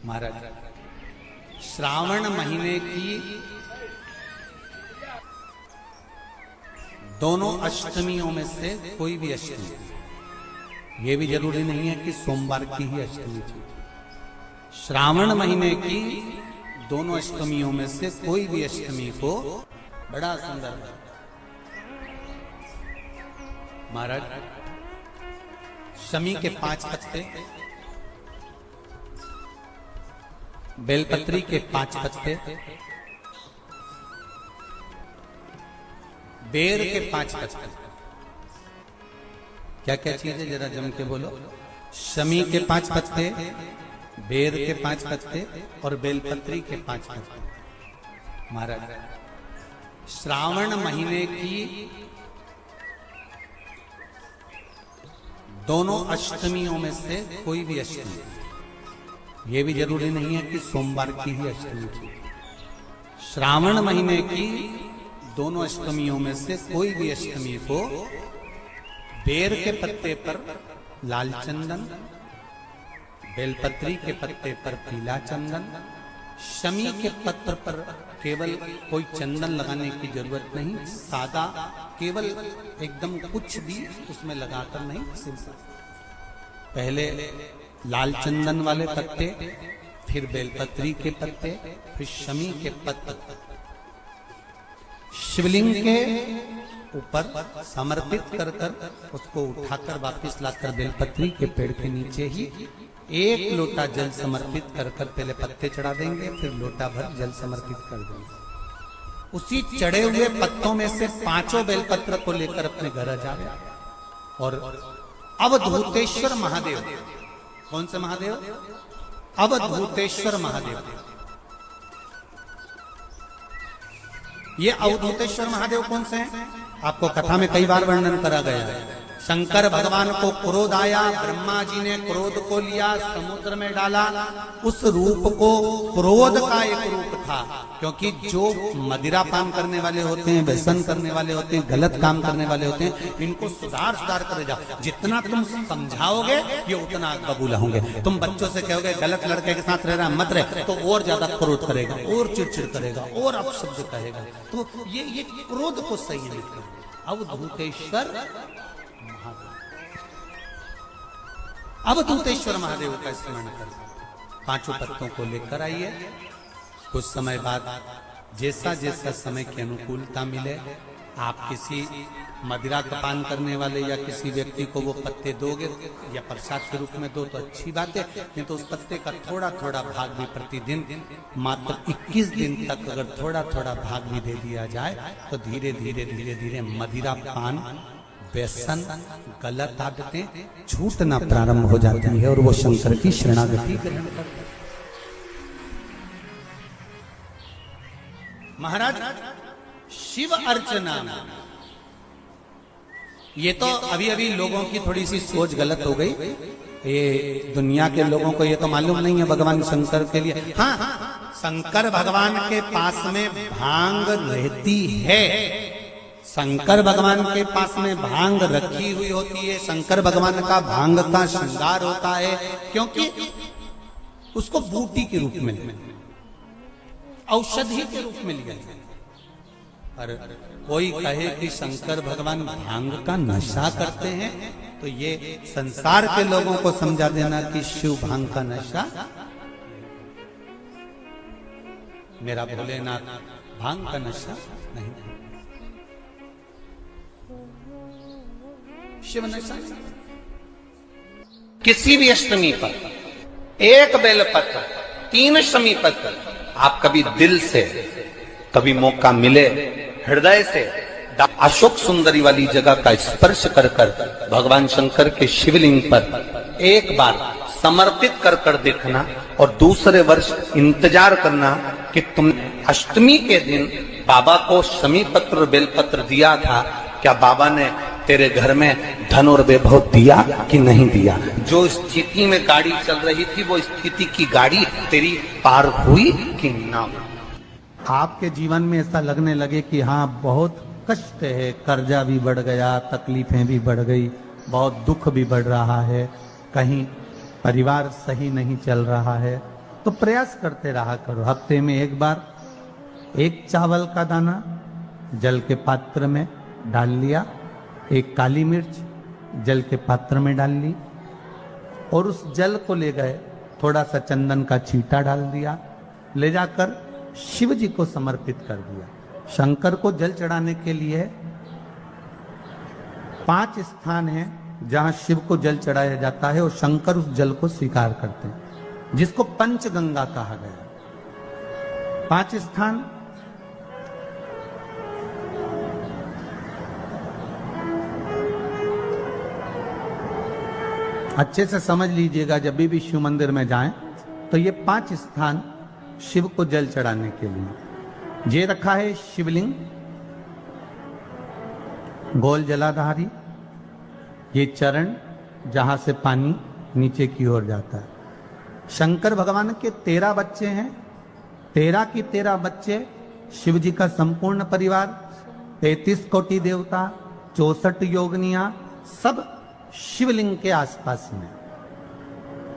महाराज श्रावण महीने की दोनों अष्टमियों में से कोई भी अष्टमी, ये भी जरूरी नहीं है कि सोमवार की ही अष्टमी थी। श्रावण महीने की दोनों अष्टमियों में से कोई भी अष्टमी को बड़ा सुंदर है महाराज। शमी के 5 पत्ते, बेलपत्री के 5 पत्ते, बेर के 5 पत्ते। क्या क्या चीज है जरा जम के बोलो। शमी के 5 पत्ते, बेर के 5 पत्ते और बेलपत्री के 5 पत्ते। महाराज श्रावण महीने की दोनों अष्टमियों में से कोई भी अष्टमी, ये भी जरूरी नहीं है कि सोमवार की ही अष्टमी थी। श्रावण महीने की दोनों अष्टमियों में से कोई भी अष्टमी को बेर के पत्ते पर लाल चंदन, बेलपत्री के पत्ते पर पीला चंदन, शमी के पत्र पर केवल कोई चंदन लगाने की जरूरत नहीं, सादा केवल एकदम कुछ भी उसमें लगाकर नहीं, पहले लाल चंदन वाले पत्ते, फिर बेलपत्री के पत्ते, फिर शमी के पत्ते शिवलिंग के ऊपर समर्पित कर उसको उठाकर वापस लाकर बेलपत्री के पेड़ के नीचे ही 1 लोटा जल समर्पित कर पहले पत्ते चढ़ा देंगे, फिर लोटा भर जल समर्पित कर देंगे। उसी चढ़े हुए पत्तों में से 5 बेलपत्र को लेकर अपने घर आ जाए और अवधूतेश्वर महादेव, कौन से महादेव? अवधूतेश्वर महादेव। ये अवधूतेश्वर महादेव कौन से हैं? आपको कथा में कई बार वर्णन करा गया है। शंकर भगवान को क्रोध आया, ब्रह्मा जी ने क्रोध को लिया, समुद्र में डाला। उस रूप को क्रोध का एक रूप था, क्योंकि जो मदिरा पान करने वाले होते हैं, व्यसन करने वाले होते हैं, गलत काम करने वाले होते हैं, इनको सुधार कर जाओ। जितना तुम समझाओगे ये उतना बबूला होंगे। तुम बच्चों से कहोगे गलत लड़के के साथ रह रहा मत रहे, तो और ज्यादा क्रोध करेगा, और चिड़चिड़ करेगा, और अपशब्द कहेगा। तो ये क्रोध को सही नहीं करेगा। अवधूतेश्वर अवधूतेश्वर महादेव का स्मरण कर 5 पत्तों को लेकर आइए। कुछ समय बाद जैसा जैसा समय की अनुकूलता मिले, आप किसी मदिरा का पान करने वाले या किसी व्यक्ति को वो पत्ते दोगे या प्रसाद के रूप में दो तो अच्छी बात है, नहीं तो उस पत्ते का थोड़ा थोड़ा भाग भी प्रतिदिन मात्र 21 दिन तक अगर थोड़ा थोड़ा भाग भी दे दिया जाए तो धीरे धीरे मदिरा पान, व्यसन, गलत आदतें छूटना प्रारंभ हो जाती है और वो शंकर की शरणागति ग्रहण करते हैं। महाराज शिव अर्चना, ये तो अभी लोगों की थोड़ी सी सोच गलत हो गई। ये दुनिया के लोगों को ये तो मालूम नहीं है भगवान शंकर के लिए। हाँ, शंकर भगवान के पास में भांग रहती है, शंकर भगवान के पास में भांग रखी हुई होती है। शंकर भगवान का भांग का श्रृंगार होता है, क्योंकि उसको बूटी के रूप में, औषधि के रूप में लिया जाए। और कोई कहे कि शंकर भगवान भांग का नशा करते हैं, तो ये संसार के लोगों को समझा देना कि शिव भांग का नशा, मेरा भोलेनाथ भांग का नशा नहीं, शिव नशा। किसी भी अष्टमी पर 1 बेलपत्र, 3 शमी पत्र, आप कभी दिल से, कभी मौका मिले हृदय से अशोक सुंदरी वाली जगह का स्पर्श कर भगवान शंकर के शिवलिंग पर एक बार समर्पित कर देखना, और दूसरे वर्ष इंतजार करना कि तुम अष्टमी के दिन बाबा को शमी पत्र बेलपत्र दिया था, क्या बाबा ने तेरे घर में धन और वैभव दिया कि नहीं दिया? जो स्थिति में गाड़ी चल रही थी वो स्थिति की गाड़ी तेरी पार हुई कि ना? आपके जीवन में ऐसा लगने लगे कि हाँ बहुत कष्ट है, कर्जा भी बढ़ गया, तकलीफें भी बढ़ गई, बहुत दुख भी बढ़ रहा है, कहीं परिवार सही नहीं चल रहा है, तो प्रयास करते रहा करो। हफ्ते में एक बार एक चावल का दाना जल के पात्र में डाल लिया, एक काली मिर्च जल के पात्र में डाल ली और उस जल को ले गए, थोड़ा सा चंदन का छींटा डाल दिया, ले जाकर शिव जी को समर्पित कर दिया। शंकर को जल चढ़ाने के लिए 5 स्थान हैं जहां शिव को जल चढ़ाया जाता है और शंकर उस जल को स्वीकार करते हैं, जिसको पंचगंगा कहा गया। 5 स्थान अच्छे से समझ लीजिएगा, जब भी शिव मंदिर में जाएं तो ये 5 स्थान शिव को जल चढ़ाने के लिए ये रखा है। शिवलिंग, गोल जलाधारी, ये चरण जहां से पानी नीचे की ओर जाता है। शंकर भगवान के 13 बच्चे हैं, 13 की 13 बच्चे, शिव जी का संपूर्ण परिवार, 33 कोटि देवता, 64 योगनियां, सब शिवलिंग के आसपास में।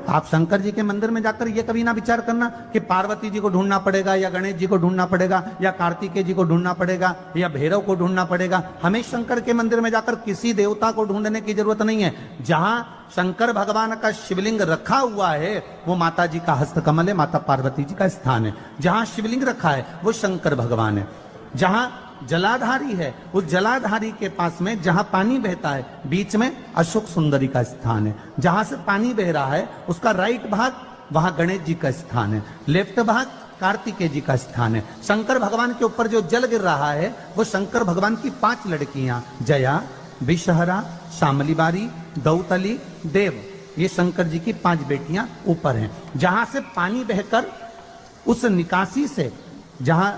आप शंकर जी के मंदिर में जाकर ये कभी ना विचार करना कि पार्वती जी को ढूंढना पड़ेगा या गणेश जी को ढूंढना पड़ेगा या कार्तिकेय जी को ढूंढना पड़ेगा या भैरव को ढूंढना पड़ेगा। हमें शंकर के मंदिर में जाकर किसी देवता को ढूंढने की जरूरत नहीं है। जहां शंकर भगवान का शिवलिंग रखा हुआ है वो माता जी का हस्तकमल है, माता पार्वती जी का स्थान है। जहां शिवलिंग रखा है वो शंकर भगवान है। जहां जलाधारी है उस जलाधारी के पास में जहां पानी बहता है बीच में अशोक सुंदरी का स्थान है। जहां से पानी बह रहा है उसका राइट भाग वहां गणेश जी का स्थान है, लेफ्ट भाग कार्तिकेय जी का स्थान है। शंकर भगवान के ऊपर जो जल गिर रहा है वो शंकर भगवान की 5 लड़कियां जया, विषहरा, शामलीबारी, दौतली, देव, ये शंकर जी की 5 बेटियां ऊपर हैं। जहां से पानी बहकर उस निकासी से, जहां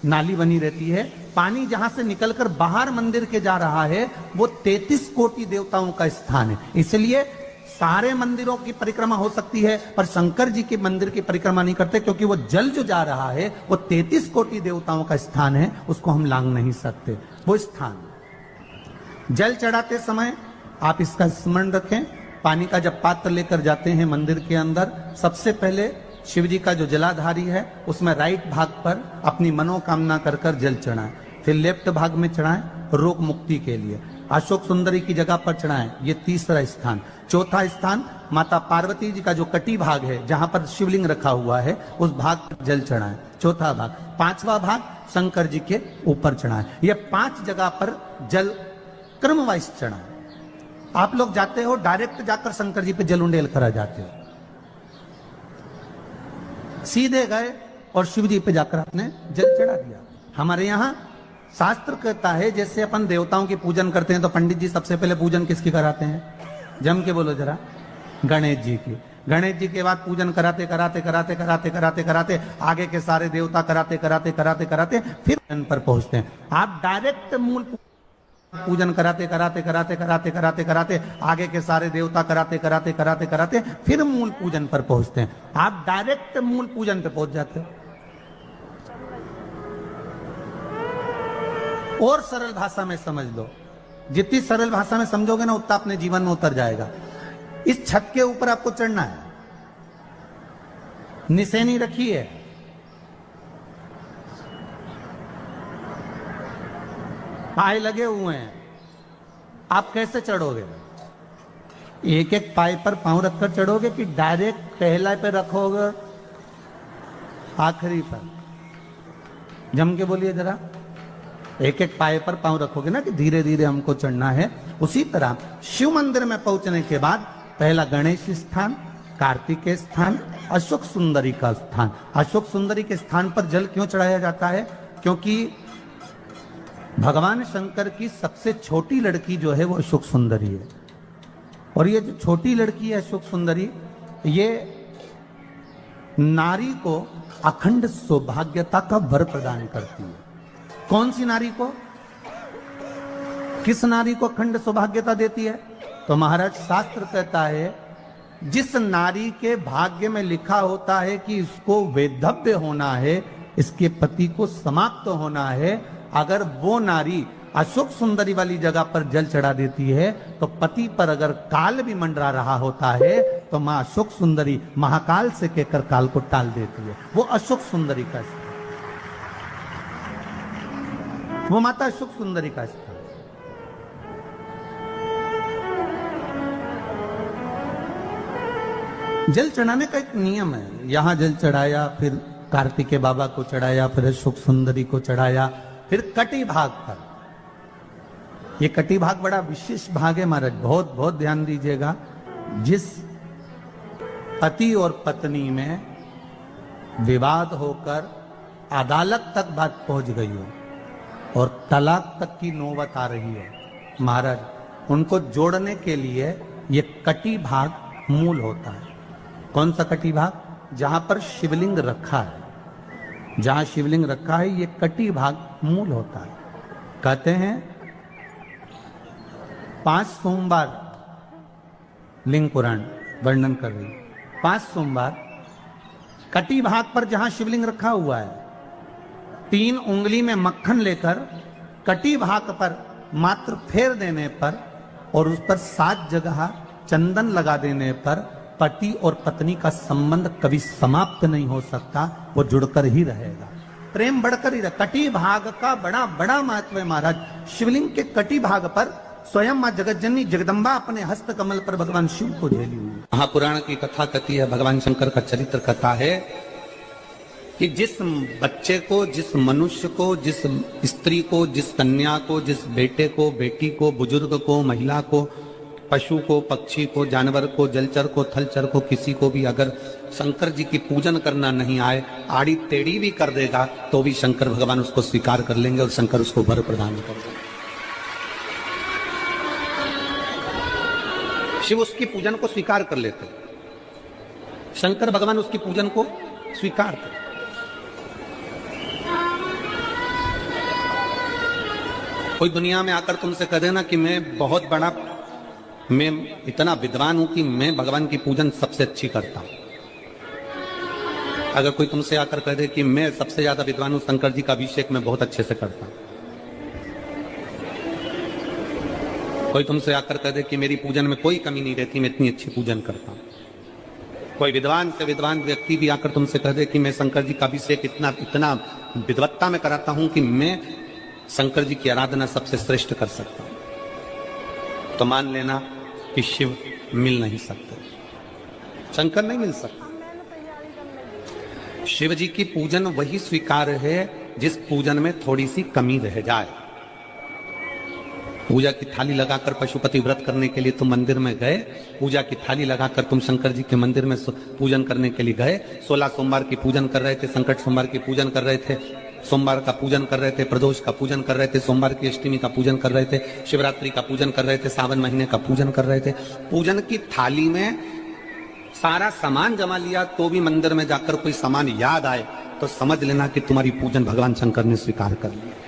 नाली बनी रहती है, पानी जहां से निकलकर बाहर मंदिर के जा रहा है वो 33 कोटि देवताओं का स्थान है। इसलिए सारे मंदिरों की परिक्रमा हो सकती है पर शंकर जी के मंदिर की परिक्रमा नहीं करते, क्योंकि वो जल जो जा रहा है वो 33 कोटि देवताओं का स्थान है, उसको हम लांग नहीं सकते। वो स्थान जल चढ़ाते समय आप इसका स्मरण रखें। पानी का जब पात्र लेकर जाते हैं मंदिर के अंदर, सबसे पहले शिव जी का जो जलाधारी है उसमें राइट भाग पर अपनी मनोकामना कर कर जल चढ़ाएं, फिर लेफ्ट भाग में चढ़ाएं रोग मुक्ति के लिए, अशोक सुंदरी की जगह पर चढ़ाएं, ये तीसरा स्थान। चौथा स्थान माता पार्वती जी का जो कटी भाग है जहां पर शिवलिंग रखा हुआ है उस भाग पर जल चढ़ाएं, चौथा भाग। 5वां भाग शंकर जी के ऊपर चढ़ाएं। ये 5 जगह पर जल क्रम वाइज चढ़ाएं। आप लोग जाते हो डायरेक्ट जाकर शंकर जी पे जल उंडेल करा जाते हो, सीधे गए और शिव जी पे जाकर आपने जल चढ़ा दिया। हमारे यहाँ शास्त्र कहता है जैसे अपन देवताओं की पूजन करते हैं तो पंडित जी सबसे पहले पूजन किसकी कराते हैं? जम के बोलो जरा, गणेश जी की। गणेश जी के बाद पूजन कराते कराते कराते कराते कराते कराते आगे के सारे देवता कराते कराते कराते कराते फिर जन पर पहुंचते हैं। आप डायरेक्ट मूल पूजन कराते कराते कराते कराते कराते कराते आगे के सारे देवता कराते कराते कराते कराते फिर मूल पूजन पर पहुंचते हैं। आप डायरेक्ट मूल पूजन पे पहुंच जाते हो। और सरल भाषा में समझ लो, जितनी सरल भाषा में समझोगे ना उतना अपने जीवन में उतर जाएगा। इस छत के ऊपर आपको चढ़ना है, निशानी रखी है, पाए लगे हुए हैं, आप कैसे चढ़ोगे? एक एक पाए पर पांव रखकर चढ़ोगे कि डायरेक्ट पहला पे रखोगे आखिरी पर? जम के बोलिए जरा, एक एक पाए पर पांव रखोगे ना कि धीरे धीरे हमको चढ़ना है। उसी तरह शिव मंदिर में पहुंचने के बाद पहला गणेश स्थान, कार्तिकेय स्थान, अशोक सुंदरी का स्थान। अशोक सुंदरी के स्थान पर जल क्यों चढ़ाया जाता है? क्योंकि भगवान शंकर की सबसे छोटी लड़की जो है वो अशोक सुंदरी है। और ये जो छोटी लड़की है अशोक सुंदरी, ये नारी को अखंड सौभाग्यता का वर प्रदान करती है। कौन सी नारी को? किस नारी को अखंड सौभाग्यता देती है? तो महाराज शास्त्र कहता है जिस नारी के भाग्य में लिखा होता है कि इसको वैधव्य होना है, इसके पति को समाप्त होना है, अगर वो नारी अशोक सुंदरी वाली जगह पर जल चढ़ा देती है तो पति पर अगर काल भी मंडरा रहा होता है तो मां अशोक सुंदरी महाकाल से कहकर काल को टाल देती है। वो अशोक सुंदरी का स्थान, वो माता अशोक सुंदरी का स्थान। जल चढ़ाने का एक नियम है। यहां जल चढ़ाया, फिर कार्तिकेय बाबा को चढ़ाया, फिर अशोक सुंदरी को चढ़ाया, फिर कटी भाग पर। ये कटी भाग बड़ा विशेष भाग है महाराज, बहुत बहुत ध्यान दीजिएगा। जिस पति और पत्नी में विवाद होकर अदालत तक बात पहुंच गई हो और तलाक तक की नौबत आ रही है महाराज, उनको जोड़ने के लिए ये कटी भाग मूल होता है। कौन सा कटी भाग? जहां पर शिवलिंग रखा है, जहां शिवलिंग रखा है ये कटी भाग मूल होता है। कहते हैं 5 सोमवार लिंग पुराण वर्णन कर रही, 5 सोमवार कटी भाग पर जहां शिवलिंग रखा हुआ है, 3 उंगली में मक्खन लेकर कटी भाग पर मात्र फेर देने पर और उस पर 7 जगह चंदन लगा देने पर पति और पत्नी का संबंध कभी समाप्त नहीं हो सकता, वो जुड़कर ही रहेगा, प्रेम बढ़कर ही रहेगा। कटी भाग का बड़ा बड़ा महत्व है महाराज। शिवलिंग के कटी भाग पर स्वयं मां जगतजननी जगदम्बा अपने हस्त कमल पर भगवान शिव को झेली हुई। महापुराण की कथा कहती है, भगवान शंकर का चरित्र कथा है कि जिस बच्चे को, जिस मनुष्य को, जिस स्त्री को, जिस कन्या को, जिस बेटे को, बेटी को, बुजुर्ग को, महिला को, पशु को, पक्षी को, जानवर को, जलचर को, थलचर को, किसी को भी अगर शंकर जी की पूजन करना नहीं आए, आड़ी टेढ़ी भी कर देगा तो भी शंकर भगवान उसको स्वीकार कर लेंगे और शंकर उसको वर प्रदान कर देंगे। शिव उसकी पूजन को स्वीकार कर लेते, शंकर भगवान उसकी पूजन को स्वीकार करते। कोई दुनिया में आकर तुमसे कह देना कि मैं इतना विद्वान हूं कि मैं भगवान की पूजन सबसे अच्छी करता हूं। अगर कोई तुमसे आकर कह दे कि मैं सबसे ज्यादा विद्वान हूं, शंकर जी का अभिषेक मैं बहुत अच्छे से करता हूं। कोई तुमसे आकर कह दे कि मेरी पूजन में कोई कमी नहीं रहती, मैं इतनी अच्छी पूजन करता हूं। कोई विद्वान से विद्वान व्यक्ति भी आकर तुमसे कह दे कि मैं शंकर जी का अभिषेक इतना विद्वत्ता में कराता हूं कि मैं शंकर जी की आराधना सबसे श्रेष्ठ कर सकता हूं, तो मान लेना कि शिव मिल नहीं सकते, शंकर नहीं मिल सकते। शिव जी की पूजन वही स्वीकार है जिस पूजन में थोड़ी सी कमी रह जाए। पूजा की थाली लगाकर पशुपति व्रत करने के लिए तुम मंदिर में गए, पूजा की थाली लगाकर तुम शंकर जी के मंदिर में पूजन करने के लिए गए, 16 सोमवार की पूजन कर रहे थे, संकट सोमवार की पूजन कर रहे थे, सोमवार का पूजन कर रहे थे, प्रदोष का पूजन कर रहे थे, सोमवार की अष्टमी का पूजन कर रहे थे, शिवरात्रि का पूजन कर रहे थे, सावन महीने का पूजन कर रहे थे। पूजन की थाली में सारा सामान जमा लिया तो भी मंदिर में जाकर कोई सामान याद आए तो समझ लेना कि तुम्हारी पूजन भगवान शंकर ने स्वीकार कर लिया।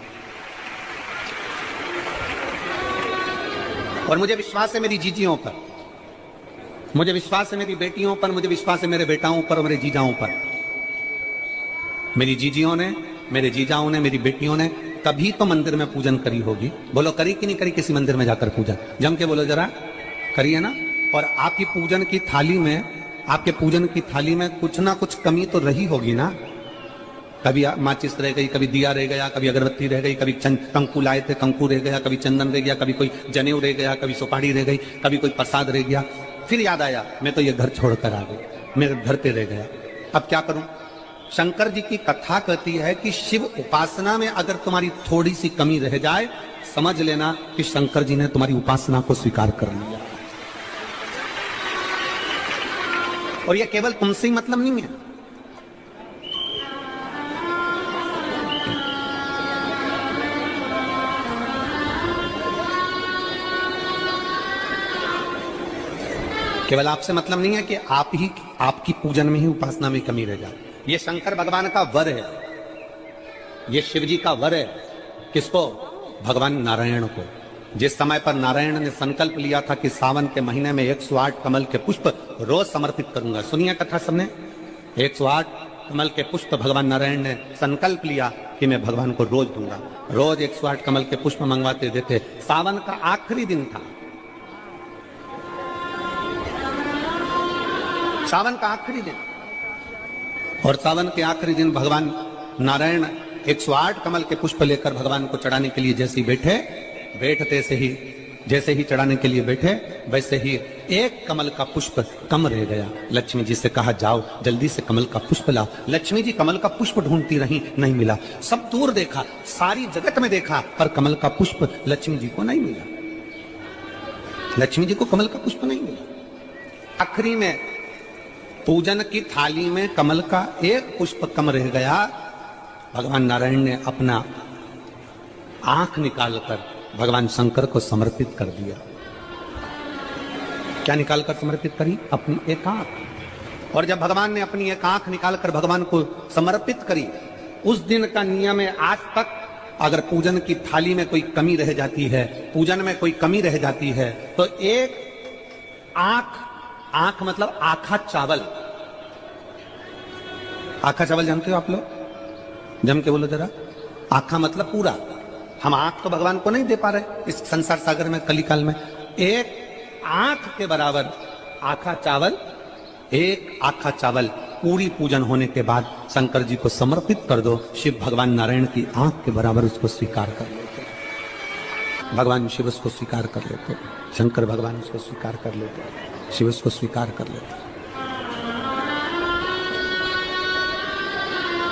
और मुझे विश्वास है मेरी जीजियों पर, मुझे विश्वास है मेरी बेटियों पर, मुझे विश्वास है मेरे बेटाओं पर और मेरे जीजाओं पर। मेरी जीजियों ने, मेरे जीजाओं ने, मेरी बेटियों ने कभी तो मंदिर में पूजन करी होगी। बोलो करी कि नहीं करी किसी मंदिर में जाकर पूजन? जम के बोलो जरा, करी है ना? और आपकी पूजन की थाली में, आपके पूजन की थाली में कुछ ना कुछ कमी तो रही होगी ना। कभी माचिस रह गई, कभी दिया रह गया, कभी अगरबत्ती रह गई, कभी कंकु लाए थे कंकु रह गया, कभी चंदन रह गया, कभी कोई जनेऊ रह गया, कभी सुपारी रह गई, कभी कोई प्रसाद रह गया। फिर याद आया मैं तो ये घर छोड़कर आ गई, मेरे घर पे रह गया, अब क्या करूं? शंकर जी की कथा कहती है कि शिव उपासना में अगर तुम्हारी थोड़ी सी कमी रह जाए, समझ लेना कि शंकर जी ने तुम्हारी उपासना को स्वीकार कर लिया। और यह केवल तुमसे ही मतलब नहीं है, केवल आपसे मतलब नहीं है कि आपकी पूजन में ही, उपासना में कमी रह जाए। ये शंकर भगवान का वर है, ये शिव जी का वर है। किसको? भगवान नारायण को। जिस समय पर नारायण ने संकल्प लिया था कि सावन के महीने में 108 कमल के पुष्प रोज समर्पित करूंगा। सुनिए कथा सबने, 108 कमल के पुष्प भगवान नारायण ने संकल्प लिया कि मैं भगवान को रोज दूंगा। रोज 108 कमल के पुष्प मंगवाते देते। सावन का आखिरी दिन था, सावन का आखिरी दिन, और सावन के आखिरी दिन भगवान नारायण 108 कमल के पुष्प लेकर भगवान को चढ़ाने के लिए जैसे ही बैठते से ही जैसे ही चढ़ाने के लिए बैठे वैसे ही एक कमल का पुष्प कम रह गया। लक्ष्मी जी से कहा जाओ जल्दी से कमल का पुष्प लाओ। लक्ष्मी जी कमल का पुष्प ढूंढती रही, नहीं मिला। सब दूर देखा, सारी जगत में देखा, पर कमल का पुष्प लक्ष्मी जी को नहीं मिला। लक्ष्मी जी को कमल का पुष्प नहीं मिला। आखिरी में पूजन की थाली में कमल का एक पुष्प कम रह गया। भगवान नारायण ने अपना आंख निकालकर भगवान शंकर को समर्पित कर दिया। क्या निकालकर समर्पित करी? अपनी एक आंख। और जब भगवान ने अपनी एक आंख निकालकर भगवान को समर्पित करी, उस दिन का नियम है आज तक अगर पूजन की थाली में कोई कमी रह जाती है, पूजन में कोई कमी रह जाती है, तो एक आंख मतलब आखा चावल। आखा चावल जानते हो आप लोग? जम के बोलो जरा। आखा मतलब पूरा। हम आंख तो भगवान को नहीं दे पा रहे इस संसार सागर में, कलिकाल में। एक आंख के बराबर आखा चावल, एक आखा चावल पूरी पूजन होने के बाद शंकर जी को समर्पित कर दो। शिव भगवान नारायण की आंख के बराबर उसको स्वीकार कर लेते, भगवान शिव उसको स्वीकार कर लेते, शंकर भगवान उसको स्वीकार कर लेते, शिव उसको स्वीकार कर लेते।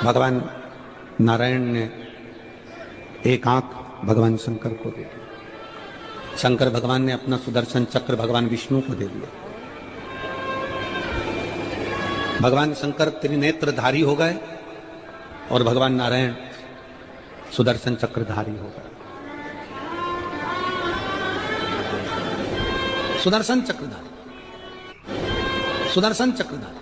भगवान नारायण ने एक आंख भगवान शंकर को दे दी। शंकर भगवान ने अपना सुदर्शन चक्र भगवान विष्णु को दे दिया। भगवान शंकर त्रिनेत्रधारी हो गए और भगवान नारायण सुदर्शन चक्रधारी हो गए। सुदर्शन चक्रधारी, सुदर्शन चक्रधारी।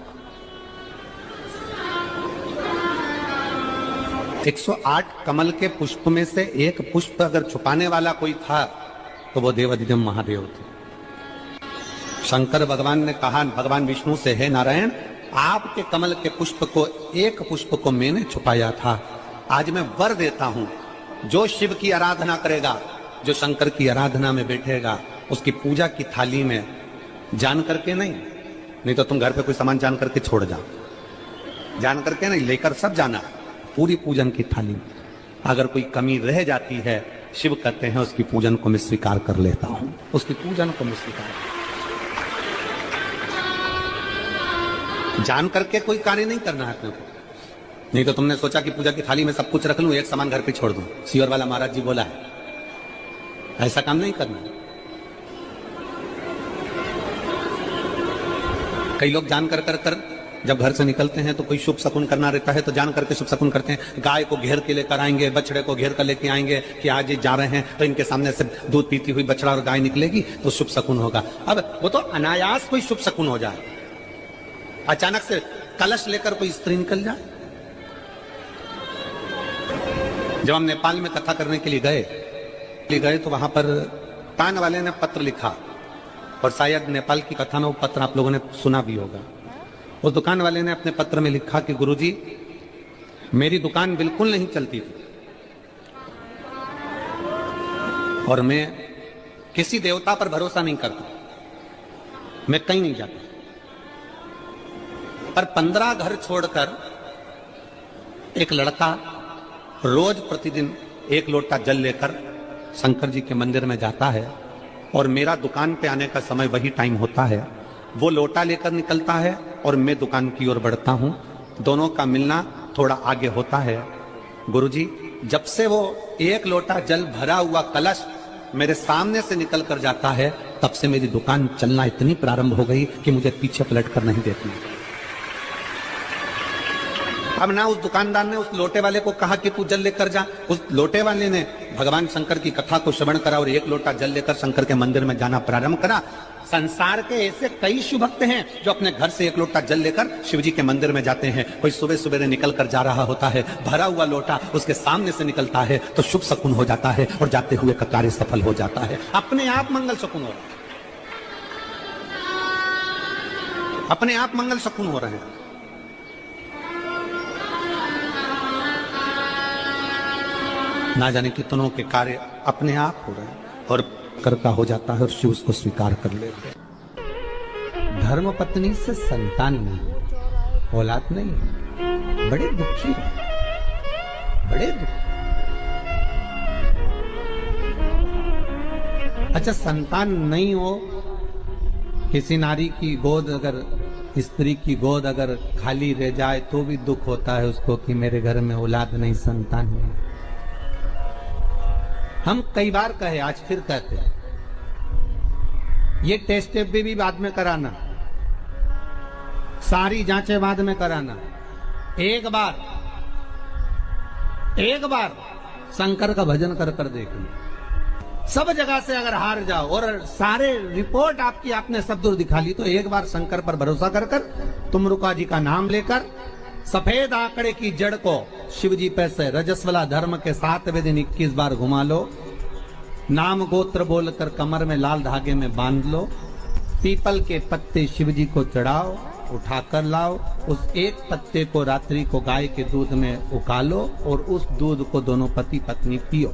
108 कमल के पुष्प में से एक पुष्प अगर छुपाने वाला कोई था तो वो देवाधिदेव महादेव थे। शंकर भगवान ने कहा भगवान विष्णु से, हे नारायण, आपके कमल के पुष्प को, एक पुष्प को मैंने छुपाया था। आज मैं वर देता हूं, जो शिव की आराधना करेगा, जो शंकर की आराधना में बैठेगा, उसकी पूजा की थाली में जान करके नहीं तो तुम घर पे कोई सामान जान करके छोड़ जाओ, जान करके नहीं, लेकर सब जाना। पूरी पूजन की थाली में अगर कोई कमी रह जाती है, शिव कहते हैं उसकी पूजन को मैं स्वीकार कर लेता हूं, उसकी पूजन को मैं स्वीकार। जान करके कोई कार्य नहीं करना है अपने को। नहीं तो तुमने सोचा कि पूजा की थाली में सब कुछ रख लूं, एक सामान घर पे छोड़ दूं। सियोर वाला महाराज जी बोला है, ऐसा काम नहीं करना। कई लोग जान कर जब घर से निकलते हैं तो कोई शुभ शकुन करना रहता है तो जान करके शुभ शकुन करते हैं। गाय को घेर के लेकर आएंगे, बछड़े को घेर कर लेके आएंगे कि आज ये जा रहे हैं तो इनके सामने से दूध पीती हुई बछड़ा और गाय निकलेगी तो शुभ शकुन होगा। अब वो तो अनायास कोई शुभ शकुन हो जाए। अचानक से कलश लेकर कोई स्त्री निकल जाए। जब हम नेपाल में कथा करने के लिए गए तो वहां पर पान वाले ने पत्र लिखा, और शायद नेपाल की कथा में वो पत्र आप लोगों ने सुना भी होगा। उस दुकान वाले ने अपने पत्र में लिखा कि गुरुजी, मेरी दुकान बिल्कुल नहीं चलती थी और मैं किसी देवता पर भरोसा नहीं करता, मैं कहीं नहीं जाता, पर 15 घर छोड़कर एक लड़का रोज प्रतिदिन 1 लोटा जल लेकर शंकर जी के मंदिर में जाता है और मेरा दुकान पे आने का समय वही टाइम होता है। वो लोटा लेकर निकलता है और मैं दुकान की ओर बढ़ता हूं, दोनों का मिलना थोड़ा आगे होता है। गुरुजी, जब से वो 1 लोटा जल भरा हुआ कलश मेरे सामने से निकल कर जाता है, तब से मेरी दुकान चलना इतनी प्रारंभ हो गई कि मुझे पीछे पलट कर नहीं देती। अब ना उस दुकानदार ने उस लोटे वाले को कहा कि तू जल लेकर जा, उस लोटे वाले ने भगवान शंकर की कथा को श्रवण करा और 1 लोटा जल लेकर शंकर के मंदिर में जाना प्रारंभ करा। संसार के ऐसे कई शिव भक्त हैं जो अपने घर से 1 लोटा जल लेकर शिव जी के मंदिर में जाते हैं। कोई सुबह सुबह निकल कर जा रहा होता है, भरा हुआ लोटा उसके सामने से निकलता है तो शुभ शकुन हो जाता है और जाते हुए का कार्य सफल हो जाता है। अपने आप मंगल शकुन हो रहा है, अपने आप मंगल शकुन हो रहे हैं। ना जाने कितनों के कार्य अपने आप हो रहे हैं और कर का हो जाता है और शिव उसको स्वीकार कर लेते हैं। धर्म पत्नी से संतान नहीं, औलाद नहीं, बड़े दुखी हैं, बड़े दुखी। अच्छा, संतान नहीं हो, किसी नारी की गोद अगर, स्त्री की गोद अगर खाली रह जाए तो भी दुख होता है उसको कि मेरे घर में औलाद नहीं, संतान नहीं। हम कई बार कहे, आज फिर कहते हैं, ये टेस्ट भी बाद में कराना, सारी जांचें बाद में कराना। एक बार शंकर का भजन कर कर देख लो। सब जगह से अगर हार जाओ और सारे रिपोर्ट आपकी आपने सब दूर दिखा ली, तो एक बार शंकर पर भरोसा कर कर तुमरुका जी का नाम लेकर सफेद आंकड़े की जड़ को शिव जी पे से रजस्वला धर्म के 7वें दिन 21 बार घुमा लो। नाम गोत्र बोलकर कमर में लाल धागे में बांध लो। पीपल के पत्ते शिव जी को चढ़ाओ, उठाकर लाओ। उस एक पत्ते को रात्रि को गाय के दूध में उकालो और उस दूध को दोनों पति पत्नी पियो।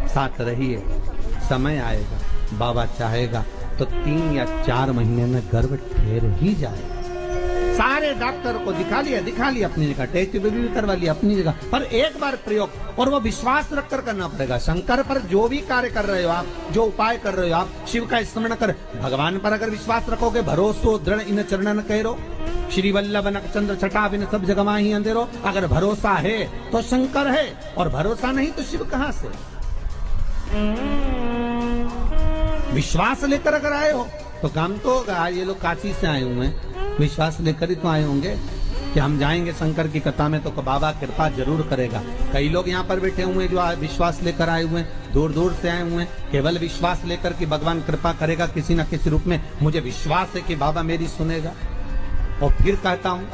साथ रहिए, समय आएगा, बाबा चाहेगा तो 3 या 4 महीने में गर्भ ठहर ही जाएगा। सारे डॉक्टर को दिखा लिया अपनी जगह, टेस्ट भी करवा लिया अपनी जगह, पर एक बार प्रयोग, और वो विश्वास रखकर करना पड़ेगा। शंकर पर जो भी कार्य कर रहे हो आप, जो उपाय कर रहे हो आप, शिव का स्मरण कर, भगवान पर अगर विश्वास रखोगे, भरोसो दृढ़ इन चरणन करो, श्री वल्लभ नक्षत्र छटा बिन सब जगमा ही अंधेरो। अगर भरोसा है तो शंकर है, और भरोसा नहीं तो शिव कहां से। विश्वास लेकर अगर आए हो तो काम तो होगा। ये लोग काशी से आए हुए हैं, विश्वास लेकर ही तो आए होंगे कि हम जाएंगे शंकर की कथा में तो बाबा कृपा जरूर करेगा। कई लोग यहाँ पर बैठे हुए हैं जो विश्वास लेकर आए हुए हैं, दूर दूर से आए हुए हैं, केवल विश्वास लेकर कि भगवान कृपा करेगा किसी न किसी रूप में। मुझे विश्वास है कि बाबा मेरी सुनेगा। और फिर कहता हूं,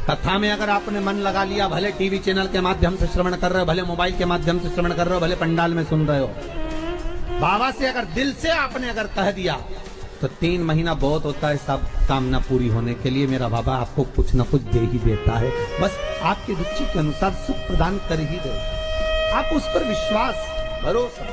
कथा में अगर आपने मन लगा लिया, भले टीवी चैनल के माध्यम से श्रवण कर रहे हो, भले मोबाइल के माध्यम से श्रवण कर रहे हो, भले पंडाल में सुन रहे हो, बाबा से अगर दिल से आपने अगर कह दिया तो 3 महीना बहुत होता है सब कामना पूरी होने के लिए। मेरा बाबा आपको कुछ न कुछ दे ही देता है, बस आपकी रुचि के अनुसार सुख प्रदान कर ही दे। आप उस पर विश्वास, भरोसा